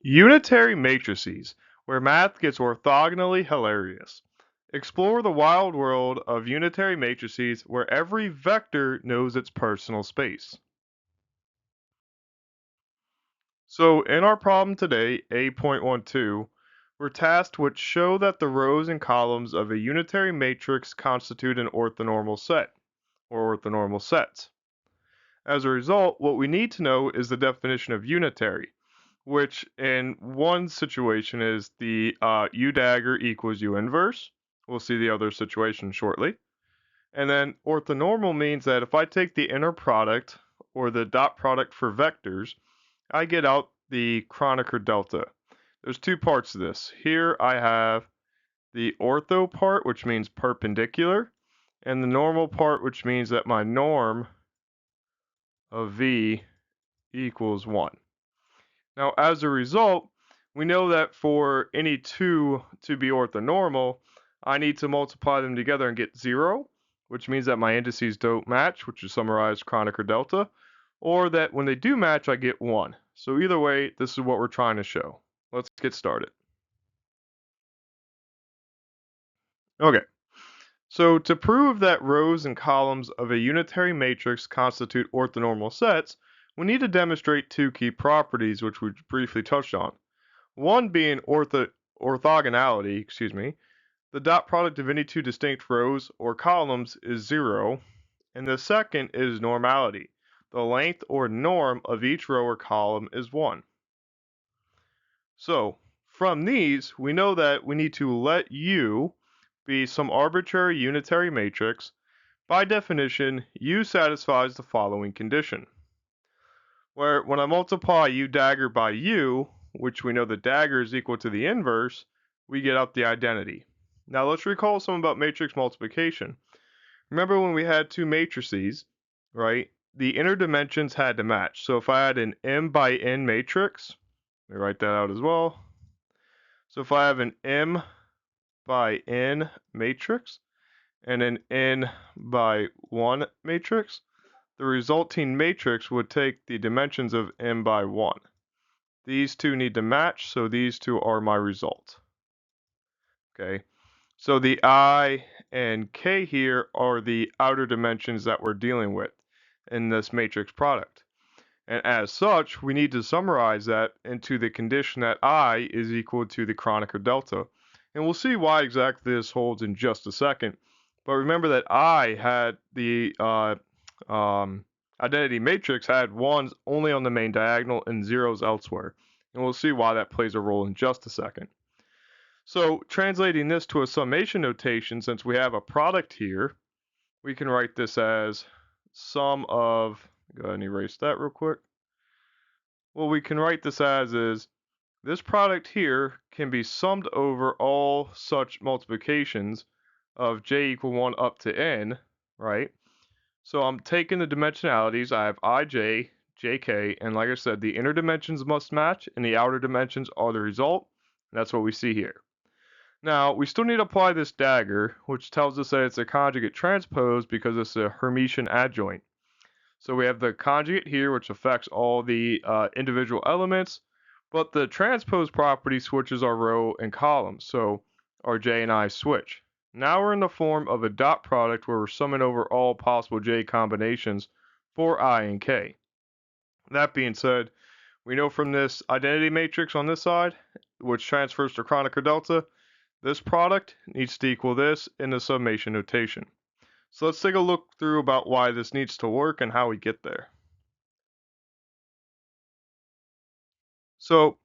Unitary matrices, where math gets orthogonally hilarious. Explore the wild world of unitary matrices where every vector knows its personal space. So in our problem today, A.12, we're tasked with show that the rows and columns of a unitary matrix constitute an orthonormal set, or orthonormal sets. As a result, what we need to know is the definition of unitary, which in one situation is the U dagger equals U inverse. We'll see the other situation shortly. And then orthonormal means that if I take the inner product or the dot product for vectors, I get out the Kronecker delta. There's two parts to this. Here I have the ortho part, which means perpendicular, and the normal part, which means that my norm of V equals 1. Now, as a result, we know that for any two to be orthonormal, I need to multiply them together and get 0, which means that my indices don't match, which is summarized Kronecker delta, or that when they do match, I get 1. So either way, this is what we're trying to show. Let's get started. Okay, so to prove that rows and columns of a unitary matrix constitute orthonormal sets, we need to demonstrate two key properties which we briefly touched on. One being orthogonality, the dot product of any two distinct rows or columns is 0, and the second is normality. The length or norm of each row or column is 1. So, from these, we know that we need to let U be some arbitrary unitary matrix. By definition, U satisfies the following condition, where when I multiply U dagger by U, which we know the dagger is equal to the inverse, we get out the identity. Now let's recall something about matrix multiplication. Remember when we had two matrices, right? The inner dimensions had to match. So if I had an M by N matrix, let me write that out as well. So if I have an M by N matrix and an N by 1 matrix, the resulting matrix would take the dimensions of M by 1. These two need to match, so these two are my result. Okay, so the I and K here are the outer dimensions that we're dealing with in this matrix product. And as such, we need to summarize that into the condition that I is equal to the Kronecker delta. And we'll see why exactly this holds in just a second. But remember that I had the identity matrix had 1s only on the main diagonal and 0s elsewhere. And we'll see why that plays a role in just a second. So translating this to a summation notation, since we have a product here, we can write this as sum of, go ahead and erase that real quick. What we can write this as is this product here can be summed over all such multiplications of j equal 1 up to n, right? So I'm taking the dimensionalities. I have ij, jk, and like I said, the inner dimensions must match and the outer dimensions are the result. And that's what we see here. Now, we still need to apply this dagger, which tells us that it's a conjugate transpose because it's a Hermitian adjoint. So we have the conjugate here, which affects all the individual elements, but the transpose property switches our row and column, so our j and I switch. Now we're in the form of a dot product where we're summing over all possible j combinations for I and k. That being said, we know from this identity matrix on this side, which transfers to Kronecker delta, this product needs to equal this in the summation notation. So let's take a look through about why this needs to work and how we get there. So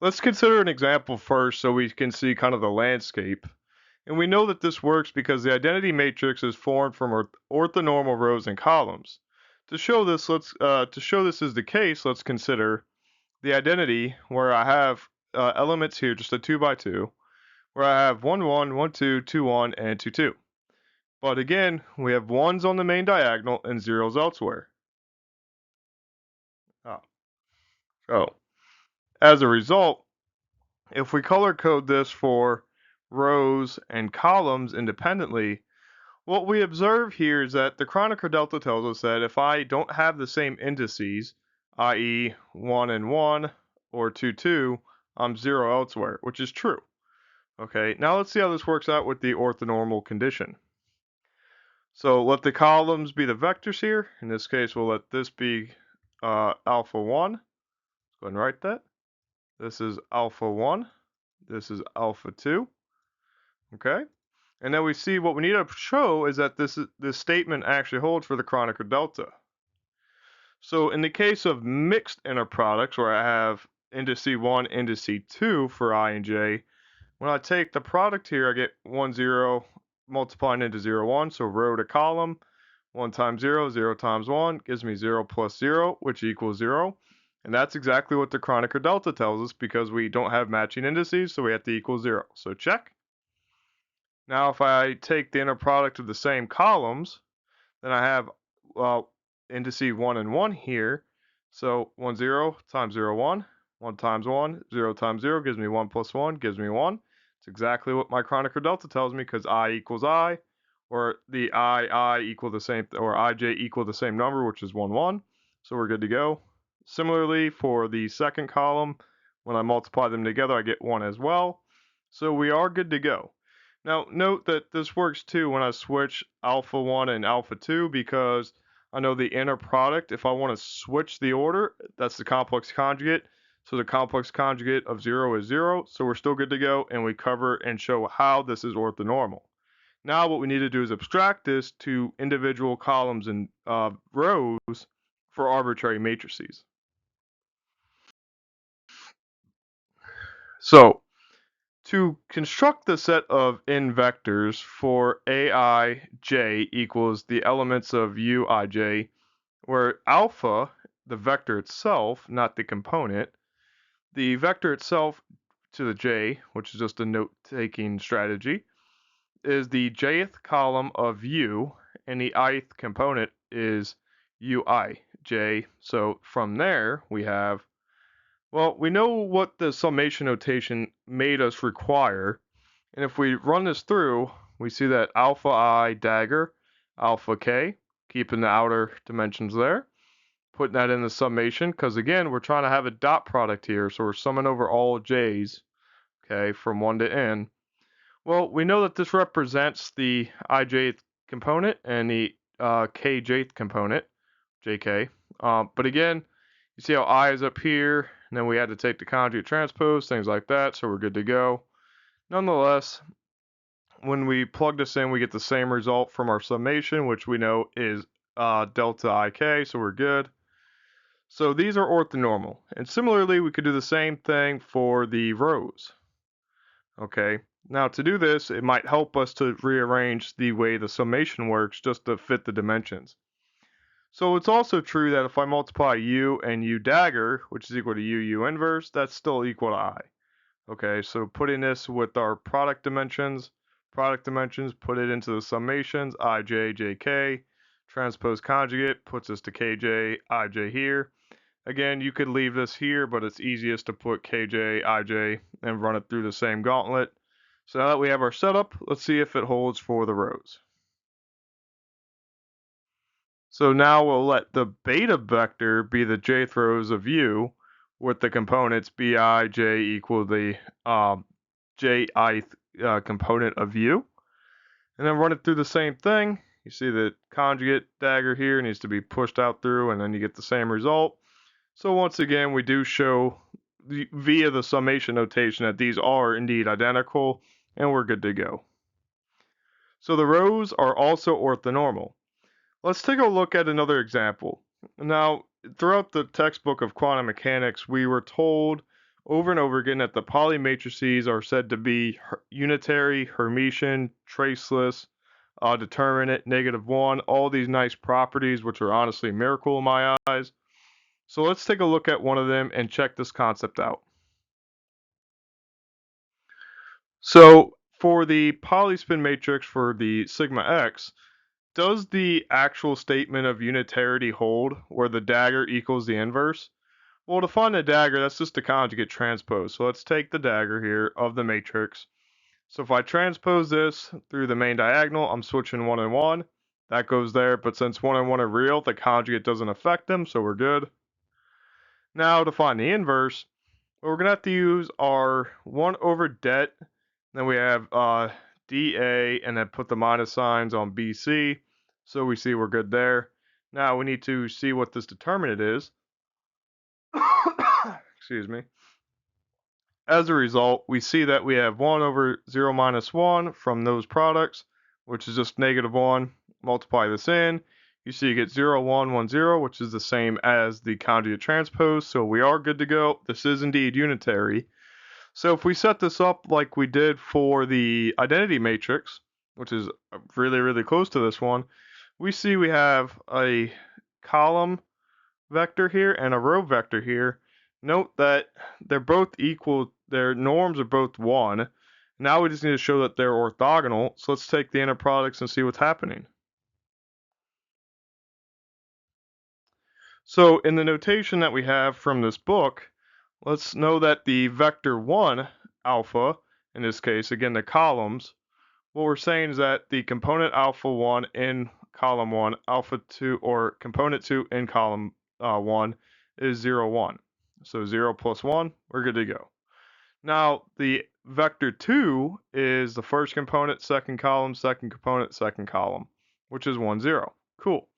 let's consider an example first so we can see kind of the landscape. And we know that this works because the identity matrix is formed from orthonormal rows and columns. To show this is the case, let's consider the identity where I have elements here, just a 2 by 2, where I have 1, 1, 1, 2, 2, 1, and 2, 2. But again, we have 1s on the main diagonal and 0s elsewhere. So, as a result, if we color code this for rows and columns independently, what we observe here is that the Kronecker delta tells us that if I don't have the same indices, i.e. 1 and 1, or 2, 2, I'm 0 elsewhere, which is true. Okay, now let's see how this works out with the orthonormal condition. So let the columns be the vectors here. In this case, we'll let this be alpha 1. Let's go ahead and write that. This is alpha 1. This is alpha 2. Okay? And then we see what we need to show is that this statement actually holds for the Kronecker delta. So in the case of mixed inner products, where I have indice 1, indice 2 for I and j, when I take the product here, I get 1, 0 multiplying into 0, 1. So row to column, 1 times 0, 0 times 1 gives me 0 plus 0, which equals 0. And that's exactly what the Kronecker delta tells us because we don't have matching indices, so we have to equal 0. So check. Now if I take the inner product of the same columns, then I have indice 1 and 1 here. So 1, 0 times 0, 1. 1 times 1, 0 times 0 gives me 1 plus 1 gives me 1. It's exactly what my Kronecker delta tells me because I equals I, or the I equal the same, or ij equal the same number, which is 1, 1. So we're good to go. Similarly, for the second column, when I multiply them together, I get 1 as well. So we are good to go. Now, note that this works too when I switch alpha 1 and alpha 2 because I know the inner product, if I want to switch the order, that's the complex conjugate. So the complex conjugate of 0 is 0, so we're still good to go, and we cover and show how this is orthonormal. Now what we need to do is abstract this to individual columns and rows for arbitrary matrices. So to construct the set of n vectors for aij equals the elements of uij, where alpha, the vector itself, not the component, the vector itself to the j, which is just a note-taking strategy, is the jth column of u, and the ith component is uij. So from there, we have, well, we know what the summation notation made us require. And if we run this through, we see that alpha I dagger, alpha k, keeping the outer dimensions there, putting that in the summation, because again, we're trying to have a dot product here, so we're summing over all j's, okay, from 1 to n. Well, we know that this represents the ijth component and the kjth component, jk. But again, you see how I is up here, and then we had to take the conjugate transpose, things like that, so we're good to go. Nonetheless, when we plug this in, we get the same result from our summation, which we know is delta ik, so we're good. So these are orthonormal. And similarly, we could do the same thing for the rows. Okay, now to do this, it might help us to rearrange the way the summation works just to fit the dimensions. So it's also true that if I multiply u and u dagger, which is equal to u inverse, that's still equal to I. Okay, so putting this with our product dimensions, put it into the summations, ij, jk, transpose conjugate puts us to kj, ij here. Again, you could leave this here, but it's easiest to put kj, ij, and run it through the same gauntlet. So now that we have our setup, let's see if it holds for the rows. So now we'll let the beta vector be the jth rows of u, with the components bi, j equal the jith component of u. And then run it through the same thing. You see the conjugate dagger here needs to be pushed out through, and then you get the same result. So once again, we do show via the summation notation that these are indeed identical, and we're good to go. So the rows are also orthonormal. Let's take a look at another example. Now, throughout the textbook of quantum mechanics, we were told over and over again that the Pauli matrices are said to be unitary, Hermitian, traceless, determinate, -1, all these nice properties, which are honestly a miracle in my eyes. So let's take a look at one of them and check this concept out. So for the Pauli spin matrix for the sigma x, does the actual statement of unitarity hold where the dagger equals the inverse? Well, to find the dagger, that's just a conjugate transpose. So let's take the dagger here of the matrix. So if I transpose this through the main diagonal, I'm switching 1 and 1. That goes there, but since 1 and 1 are real, the conjugate doesn't affect them, so we're good. Now to find the inverse, But we're going to have to use our 1 over det. Then we have dA, and then put the minus signs on BC. So we see we're good there. Now we need to see what this determinant is. Excuse me. As a result, we see that we have 1 over 0 minus 1 from those products, which is just -1. Multiply this in. You see you get 0, 1, 1, 0, which is the same as the conjugate transpose, so we are good to go. This is indeed unitary. So if we set this up like we did for the identity matrix, which is really, really close to this one, we see we have a column vector here and a row vector here. Note that they're both equal, their norms are both 1. Now we just need to show that they're orthogonal, so let's take the inner products and see what's happening. So in the notation that we have from this book, let's know that the vector 1, alpha, in this case, again, the columns, what we're saying is that the component alpha 1 in column 1, alpha 2, or component 2 in column 1 is 0, 1. So 0 plus 1, we're good to go. Now, the vector 2 is the first component, second column, second component, second column, which is 1, 0. Cool.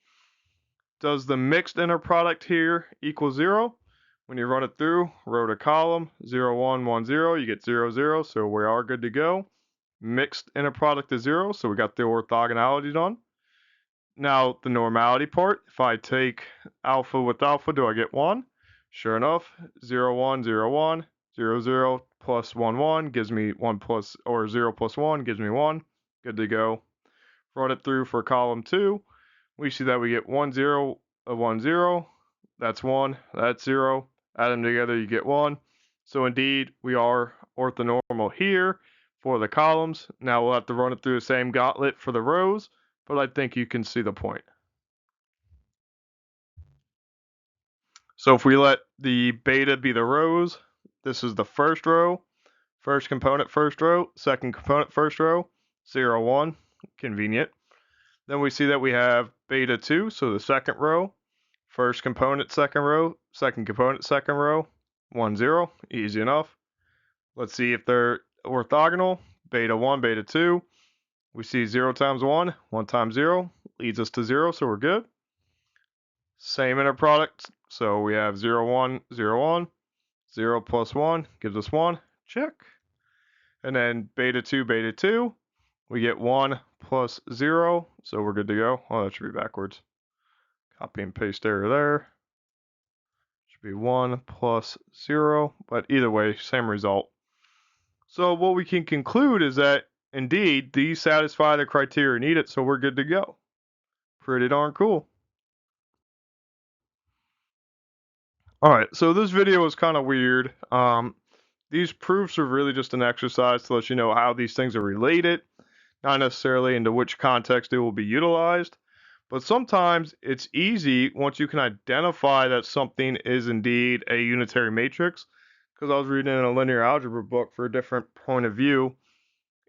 Does the mixed inner product here equal 0? When you run it through, row to column, 0, 1, 1, 0, you get 0, 0, so we are good to go. Mixed inner product is 0, so we got the orthogonality done. Now, the normality part, if I take alpha with alpha, do I get 1? Sure enough, 0, 1, 0, 1, 0, 0 plus 1, 1 gives me 1 plus, or 0 plus 1 gives me 1. Good to go. Run it through for column 2. We see that we get 1, 0, 1, 0. That's 1, that's 0. Add them together, you get 1. So indeed, we are orthonormal here for the columns. Now we'll have to run it through the same gauntlet for the rows, but I think you can see the point. So if we let the beta be the rows, this is the first row, first component, first row, second component, first row, 0, 1, convenient. Then we see that we have beta 2, so the second row, first component, second row, second component, second row, 1, 0, easy enough. Let's see if they're orthogonal, beta 1, beta 2. We see 0 times 1, 1 times 0, leads us to 0, so we're good. Same inner product, so we have 0, 1, 0, 1. 0 plus 1 gives us 1, check. And then beta 2, we get 1 plus 0, so we're good to go. Oh, that should be backwards. Copy and paste error there. Should be 1 plus 0, but either way, same result. So what we can conclude is that, indeed, these satisfy the criteria needed, so we're good to go. Pretty darn cool. Alright, so this video was kind of weird. These proofs are really just an exercise to let you know how these things are related, not necessarily into which context they will be utilized. But sometimes it's easy once you can identify that something is indeed a unitary matrix, because I was reading in a linear algebra book for a different point of view.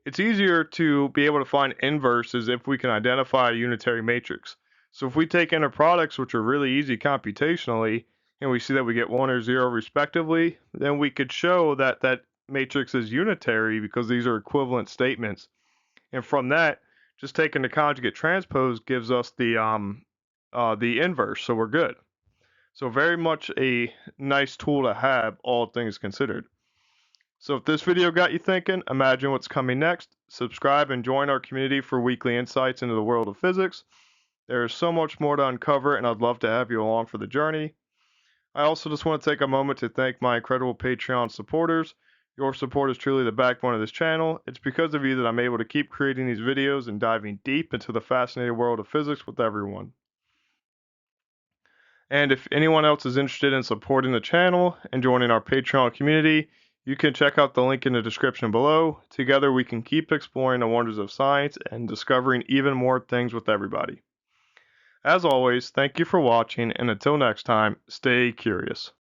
It's easier to be able to find inverses if we can identify a unitary matrix. So if we take inner products, which are really easy computationally, and we see that we get 1 or 0 respectively, then we could show that that matrix is unitary because these are equivalent statements. And from that, just taking the conjugate transpose gives us the inverse, so we're good. So very much a nice tool to have, all things considered. So if this video got you thinking, imagine what's coming next. Subscribe and join our community for weekly insights into the world of physics. There is so much more to uncover, and I'd love to have you along for the journey. I also just want to take a moment to thank my incredible Patreon supporters. Your support is truly the backbone of this channel. It's because of you that I'm able to keep creating these videos and diving deep into the fascinating world of physics with everyone. And if anyone else is interested in supporting the channel and joining our Patreon community, you can check out the link in the description below. Together we can keep exploring the wonders of science and discovering even more things with everybody. As always, thank you for watching, and until next time, stay curious.